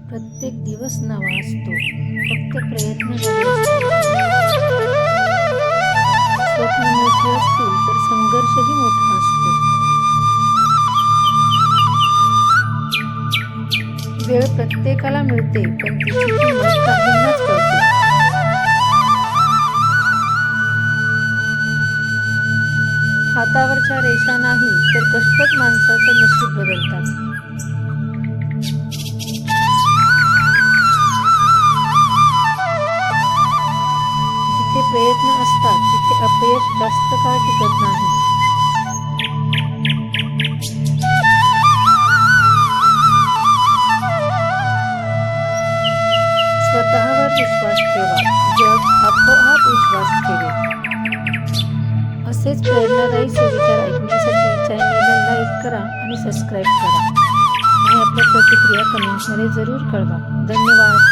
प्रत्येक दिवस नवा असतो, फक्त प्रयत्न नवे असतात. स्वप्न मोठे असतील तर संघर्षही मोठा असतो. वेळ प्रत्येकाला मिळते, पण तिची किंमत काहींनाच कळते. हातावरच्या रेषा नाही तर कष्टच माणसाचं नशीब बदलतात. जिथे प्रयत्न असतात तिथे अपयश जास्त काळ टिकत नाही. स्वतःवर विश्वास ठेवा, जग आपोआप विश्वास ठेवेल. असेच प्रेरणादायी सुविचार ऐकण्यासाठी चॅनलला लाईक करा आणि सबस्क्राईब करा आणि आपल्या प्रतिक्रिया कमेंट्समध्ये जरूर कळवा. धन्यवाद.